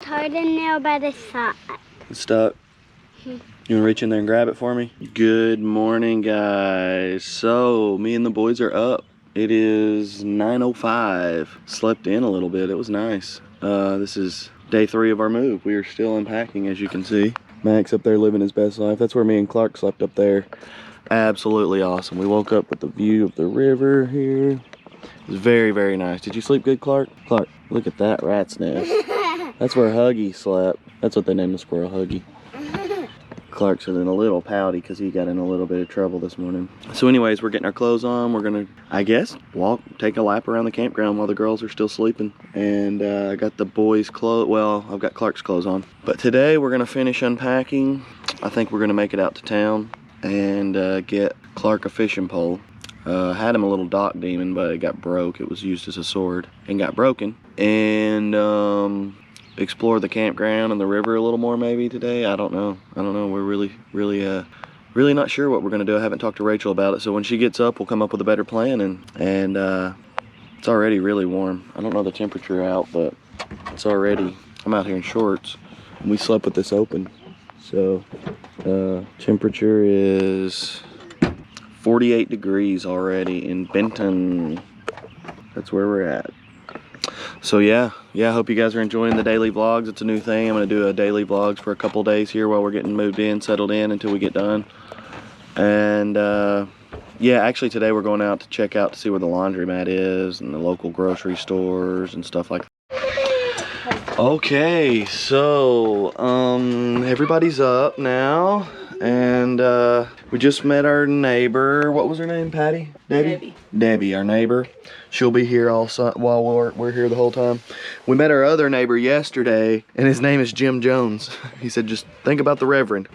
toenail by the side. It's stuck. You wanna reach in there and grab it for me? Good morning, guys. So, me and the boys are up. It is 9:05. Slept in a little bit, it was nice. This is day 3 of our move. We are still unpacking, as you can see. Max up there living his best life. That's where me and Clark slept up there. Absolutely awesome. We woke up with the view of the river here. It was very, very nice. Did you sleep good, Clark? Clark, look at that rat's nest. That's where Huggy slept. That's what they named the squirrel, Huggy. Clark's feeling a little pouty because he got in a little bit of trouble this morning. So anyways, we're getting our clothes on. We're gonna, I guess, take a lap around the campground while the girls are still sleeping. And I got the boys' clothes, well, I've got Clark's clothes on. But today we're gonna finish unpacking. I think we're gonna make it out to town and get Clark a fishing pole. Had him a little dock demon, but it got broke. It was used as a sword and got broken. And explore the campground and the river a little more maybe today. I don't know. We're really not sure what we're gonna do. I haven't talked to Rachel about it, so when she gets up we'll come up with a better plan. And it's already really warm. I don't know the temperature out, but it's already, I'm out here in shorts and we slept with this open. So temperature is 48 degrees already in Benton. That's where we're at. So yeah, I hope you guys are enjoying the daily vlogs. It's a new thing. I'm gonna do a daily vlogs for a couple days here while we're getting moved in, settled in until we get done. And yeah, actually today we're going out to check out to see where the laundromat is and the local grocery stores and stuff like that. Okay, so everybody's up now. And we just met our neighbor. What was her name? Patty? Debbie? Debbie, our neighbor. She'll be here also while we're here the whole time. We met our other neighbor yesterday, and his name is Jim Jones. He said, just think about the Reverend.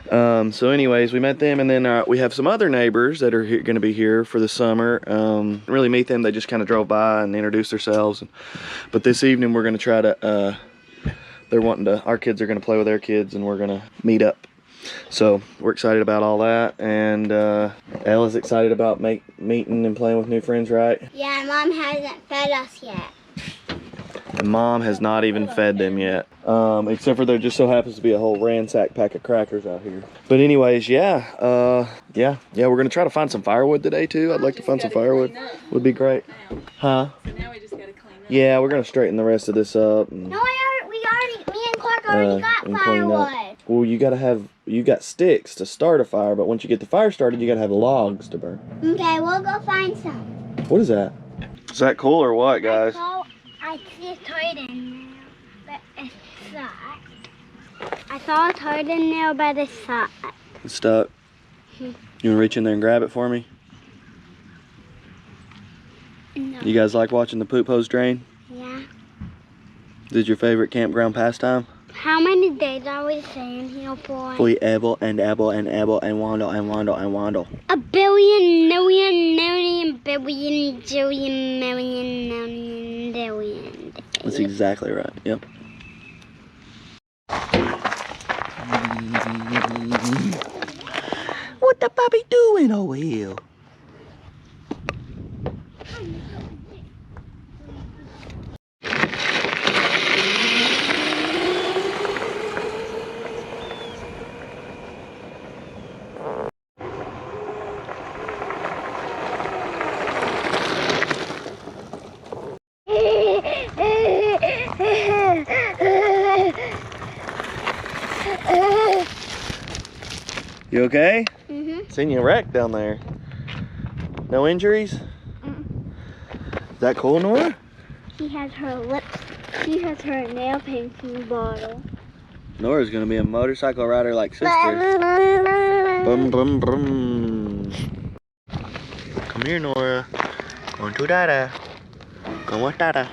So anyways, we met them, and then we have some other neighbors that are going to be here for the summer. Didn't really meet them. They just kind of drove by and introduced themselves. But this evening, we're going to try to, our kids are going to play with their kids, and we're going to meet up. So we're excited about all that, and Ella's excited about meeting and playing with new friends, right? Yeah, Mom hasn't fed us yet. And Mom has not even fed them yet, except for there just so happens to be a whole ransack pack of crackers out here. But anyways, yeah, we're gonna try to find some firewood today too. I'd like to find some firewood. Would be great. Huh? So now we just gotta clean up. Yeah, we're gonna straighten the rest of this up. And, No, me and Clark already got firewood. Well, you got sticks to start a fire, but once you get the fire started, you gotta have logs to burn. Okay, we'll go find some. What is that? Is that cool or what, guys? I see a toenail, but it's stuck. I saw a toenail by the side. It's stuck. You wanna reach in there and grab it for me? No. You guys like watching the poop hose drain? Yeah. Is it your favorite campground pastime? How many days are we staying here for? Forever and ever and ever and wando. A billion, million, billion, jillion, million, billion. That's exactly right. Yep. What the puppy doing over here? You okay? Mm-hmm. Seen you wrecked down there. No injuries? Is that cool, Nora? She has her nail painting bottle. Nora's gonna be a motorcycle rider like sister. Brum, brum, brum. Come here, Nora. Going to Dada. Go with Dada.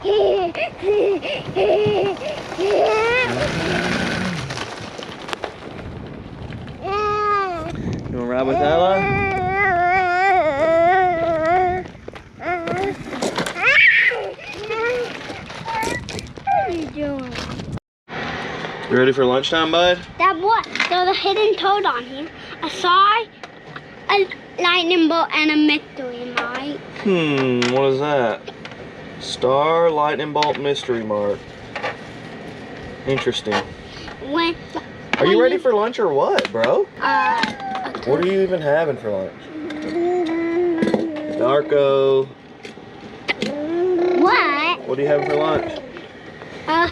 You wanna ride with Ella? What are you doing? You ready for lunchtime, bud? That what? There's a hidden toad on here. I saw a lightning bolt and a mystery mark. What is that? Star lightning bolt mystery mark. Interesting. Are you ready for lunch or what, bro? What are you even having for lunch? Darko. What? What are you having for lunch?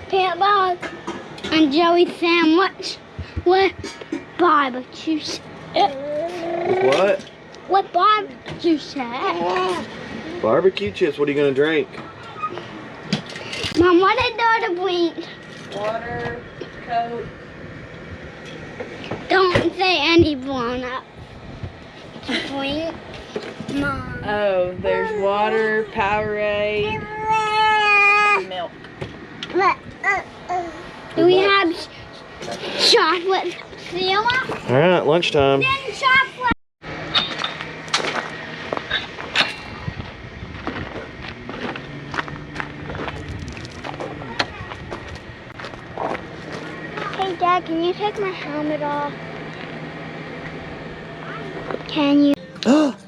Peanut butter and jelly sandwich with barbecue sauce. With what? With barbecue sauce. Barbecue chips. What are you gonna drink? Mom, what did daughter bring? Water, Coke. Don't say any blown up. Drink, Mom. Oh, there's water, Powerade, milk. Do we have chocolate syrup? All right, lunchtime. Then chocolate. Hey, Dad, can you take my helmet off? Can you?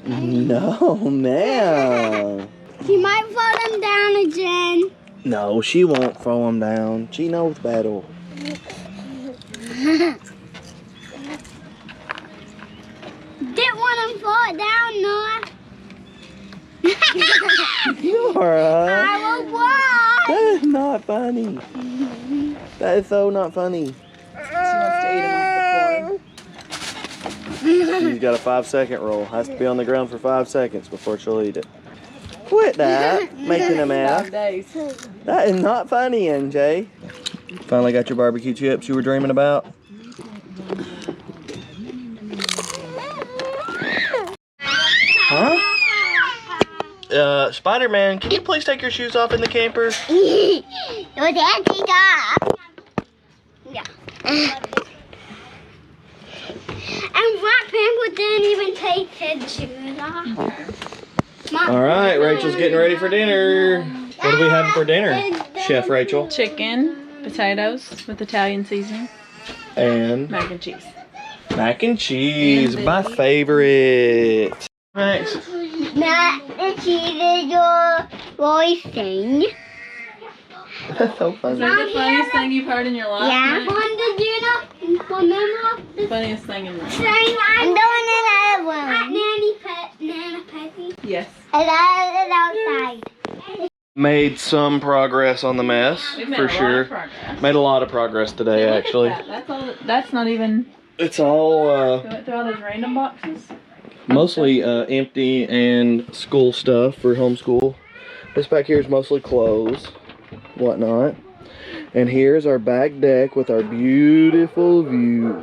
No, ma'am. You might fall them down again. No, she won't throw them down. She knows better. Didn't want them fall down, Noah. Nora, I will watch. that is not funny. That is so not funny. She wants to eat them off She's got a 5-second rule. Has to be on the ground for 5 seconds before she'll eat it. Quit that, making a the mess. 5 days. That is not funny, NJ. Finally got your barbecue chips you were dreaming about? Huh? Spider-Man, can you please take your shoes off in the camper? It was empty dog. Yeah. And Black Panther didn't even take his shoes off. All right, Rachel's getting ready for dinner. What are we having for dinner, Chef Rachel? Chicken, potatoes with Italian seasoning, And mac and cheese. mac and cheese, my favorite. Thanks. Mac and cheese is your voice thing. That's so Is funny. that the funniest thing you've heard in your life? Yeah. Mac? On the dinner, remember the Funniest thing in your life. thing I'm doing another one. At Nana Peppy. Yes. And that is outside. Made some progress on the mess, We've made for a lot sure. of progress. Made a lot of progress today, Look at actually. that. That's all. That's not even. It's all We went through all those random boxes. mostly empty and school stuff for homeschool. This back here is mostly clothes, whatnot. And here's our back deck with our beautiful view.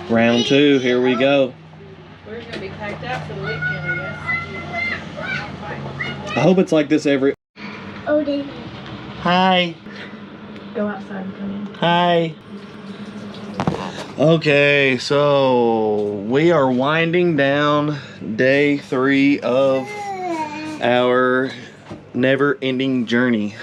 Round 2, here we go. We're gonna be packed out for the weekend, I guess. I hope it's like this every... Oh, did Hi. Go outside and come in. Hi. Okay, so we are winding down day 3 of our never-ending journey.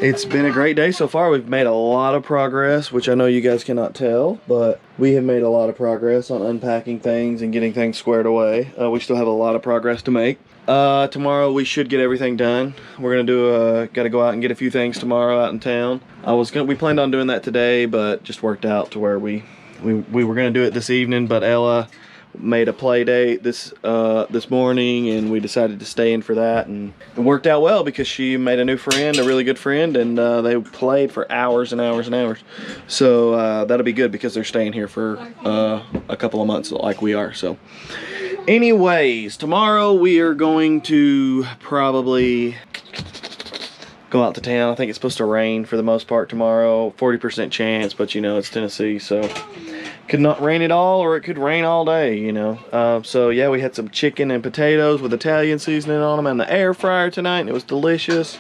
It's been a great day so far. We've made a lot of progress, which I know you guys cannot tell, but we have made a lot of progress on unpacking things and getting things squared away. We still have a lot of progress to make. Tomorrow we should get everything done. We're gonna do gotta go out and get a few things tomorrow out in town. We planned on doing that today, but just worked out to where we were gonna do it this evening, but Ella made a play date this morning, and we decided to stay in for that, and it worked out well because she made a new friend, a really good friend, and they played for hours and hours and hours. So that'll be good because they're staying here for a couple of months like we are. So anyways, tomorrow we are going to probably go out to town. I think it's supposed to rain for the most part tomorrow, 40% chance, but you know, it's Tennessee, so could not rain at all, or it could rain all day, you know. So yeah, we had some chicken and potatoes with Italian seasoning on them in the air fryer tonight, and it was delicious.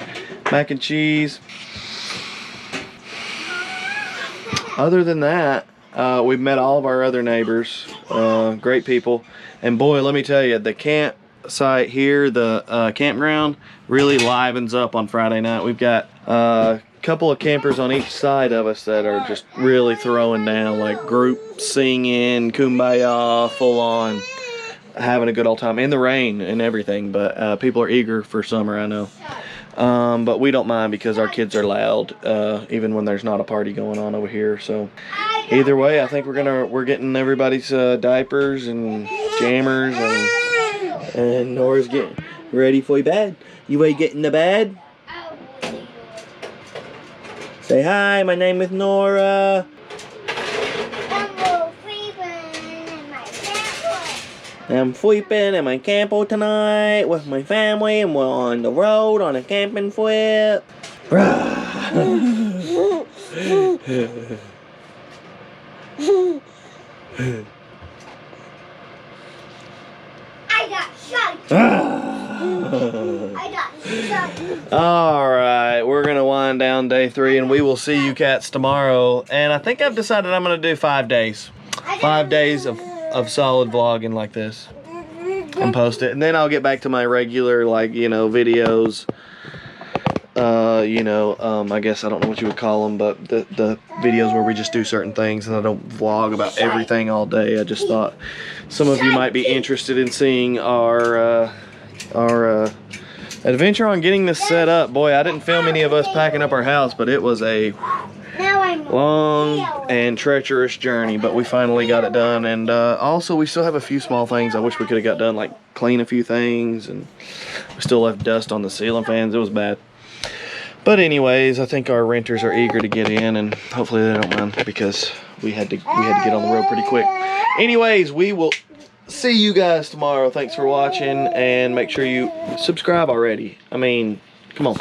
Mac and cheese. Other than that, We've met all of our other neighbors, great people. And boy, let me tell you, the campsite here, the campground, really livens up on Friday night. We've got a couple of campers on each side of us that are just really throwing down, like group singing, kumbaya, full on, having a good old time in the rain and everything. But people are eager for summer, I know. But we don't mind because our kids are loud, even when there's not a party going on over here. So either way, I think we're getting everybody's diapers and jammers, and Nora's getting ready for bed. You ready to get in the bed? Say hi, my name is Nora. I'm sleeping in my camper tonight with my family, and we're on the road on a camping trip. I got shot. Alright, we're going to wind down day 3, and we will see you cats tomorrow. And I think I've decided I'm going to do 5 days. 5 days of solid vlogging like this. And post it. And then I'll get back to my regular, like, you know, videos. I guess I don't know what you would call them, but the videos where we just do certain things, and I don't vlog about everything all day. I just thought some of you might be interested in seeing our adventure on getting this set up. Boy, I didn't film any of us packing up our house, but it was a long and treacherous journey, but we finally got it done. And also, we still have a few small things I wish we could have got done, like clean a few things, and we still left dust on the ceiling fans. It was bad. But anyways, I think our renters are eager to get in, and hopefully they don't mind, because we had to get on the road pretty quick. Anyways, we will see you guys tomorrow. Thanks for watching, and make sure you subscribe already. I mean, come on.